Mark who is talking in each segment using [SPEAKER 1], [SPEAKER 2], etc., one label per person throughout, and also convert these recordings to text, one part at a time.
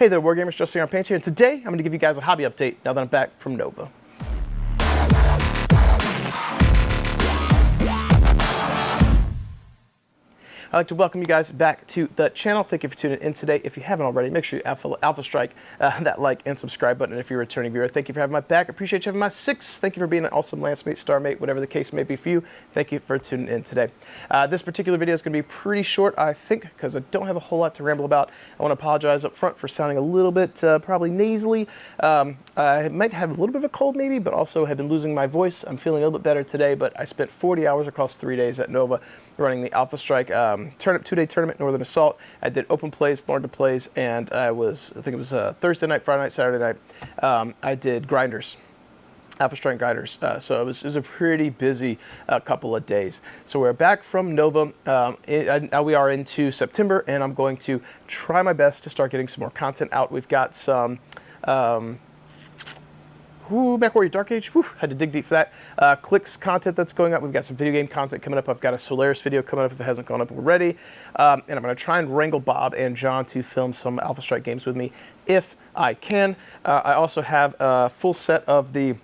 [SPEAKER 1] Hey there, Wargamers, Justin on Paint here, and today I'm going to give you guys a hobby update now that I'm back from Nova. I'd like to welcome you guys back to the channel. Thank you for tuning in today. If you haven't already, make sure you alpha strike that like and subscribe button. And if you're a returning viewer, thank you for having my back. I appreciate you having my six. Thank you for being an awesome lance mate, star mate, whatever the case may be for you. Thank you for tuning in today. This particular video is going to be pretty short, I think, because I don't have a whole lot to ramble about. I want to apologize up front for sounding a little bit probably nasally. I might have a little bit of a cold maybe, but also have been losing my voice. I'm feeling a little bit better today, but I spent 40 hours across 3 days at Nova running the Alpha Strike two-day tournament, Northern Assault. I did open plays, learned to plays, and I think it was Thursday night, Friday night, Saturday night. I did grinders, Alpha Strike grinders. So it was a pretty busy couple of days. So we're back from Nova. Now we are into September, and I'm going to try my best to start getting some more content out. We've got some MechWarrior Dark Age, had to dig deep for that. Clicks content that's going up. We've got some video game content coming up. I've got a Solaris video coming up if it hasn't gone up already. And I'm going to try and wrangle Bob and John to film some Alpha Strike games with me if I can. I also have a full set of the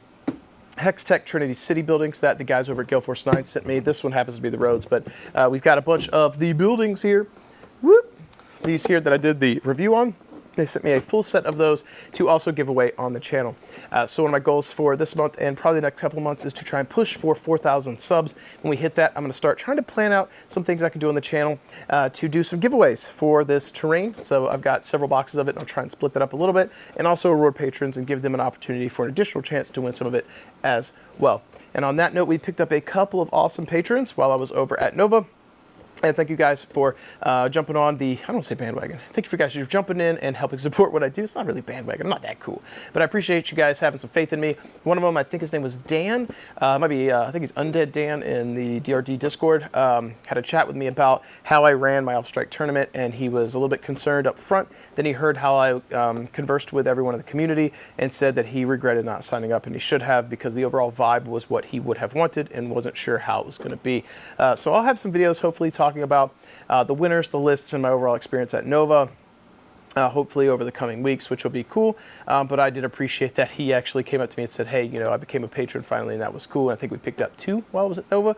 [SPEAKER 1] Battletech Trinity City buildings that the guys over at Gale Force 9 sent me. This one happens to be the roads, but we've got a bunch of the buildings here. These here that I did the review on. They sent me a full set of those to also give away on the channel. So one of my goals for this month and probably the next couple of months is to try and push for 4,000 subs. When we hit that, I'm going to start trying to plan out some things I can do on the channel to do some giveaways for this terrain. So I've got several boxes of it, and I'll try and split that up a little bit, and also reward patrons and give them an opportunity for an additional chance to win some of it as well. And on that note, we picked up a couple of awesome patrons while I was over at Nova. And thank you guys for jumping on the, I don't want to say bandwagon. Thank you for guys for jumping in and helping support what I do. It's not really bandwagon. I'm not that cool. But I appreciate you guys having some faith in me. One of them, I think his name was Dan. Might be, I think he's Undead Dan in the DRD Discord. Had a chat with me about how I ran my Alpha Strike tournament, and he was a little bit concerned up front. Then he heard how I conversed with everyone in the community and said that he regretted not signing up, and he should have, because the overall vibe was what he would have wanted and wasn't sure how it was going to be. So I'll have some videos hopefully talking about the winners, the lists, and my overall experience at Nova, hopefully over the coming weeks, which will be cool. But I did appreciate that he actually came up to me and said, hey, you know, I became a patron finally, and that was cool. And I think we picked up 2 while I was at Nova.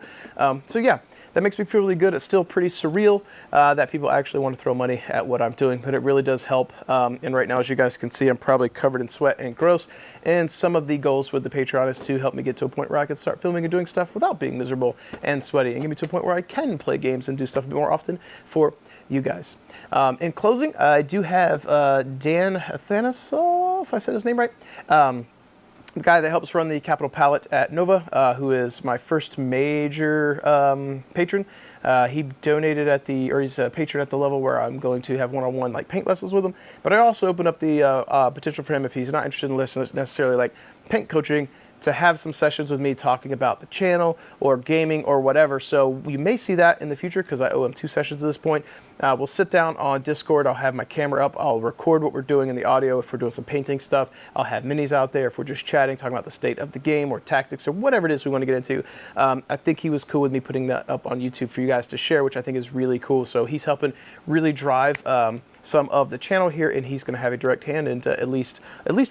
[SPEAKER 1] So yeah, that makes me feel really good. It's still pretty surreal that people actually want to throw money at what I'm doing, but it really does help. And right now, as you guys can see, I'm probably covered in sweat and gross. And some of the goals with the Patreon is to help me get to a point where I can start filming and doing stuff without being miserable and sweaty, and get me to a point where I can play games and do stuff a bit more often for you guys. In closing, I do have Dan Athanasov, if I said his name right. The guy that helps run the Capital Palette at Nova, who is my first major patron. He donated at the, or he's a patron at the level where I'm going to have one-on-one like paint lessons with him. But I also open up the potential for him, if he's not interested in listening necessarily like paint coaching, to have some sessions with me talking about the channel or gaming or whatever. So you may see that in the future because I owe him 2 sessions at this point. We'll sit down on Discord. I'll have my camera up. I'll record what we're doing in the audio if we're doing some painting stuff. I'll have minis out there if we're just chatting, talking about the state of the game or tactics or whatever it is we want to get into. I think he was cool with me putting that up on YouTube for you guys to share, which I think is really cool. So he's helping really drive some of the channel here, and he's going to have a direct hand into at least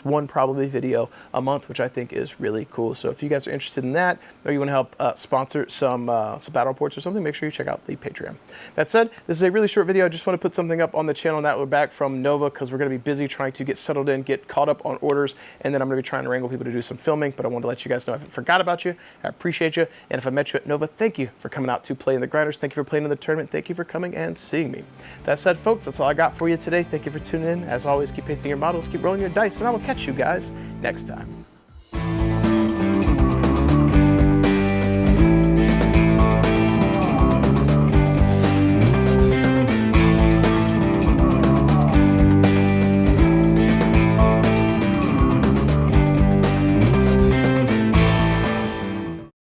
[SPEAKER 1] one probably video a month, which I think is really cool. So if you guys are interested in that, or you want to help sponsor some battle reports or something, make sure you check out the Patreon. That said, this is a really short video. I just want to put something up on the channel now that we're back from Nova, because we're going to be busy trying to get settled in, get caught up on orders, and then I'm going to be trying to wrangle people to do some filming. But I wanted to let you guys know I haven't forgot about you. I appreciate you, and if I met you at Nova, thank you for coming out to play in the grinders. Thank you for playing in the tournament. Thank you for coming and seeing me. That said, folks, that's all I got for you today. Thank you for tuning in. As always, keep painting your models, keep rolling your dice, and I will catch you guys next time.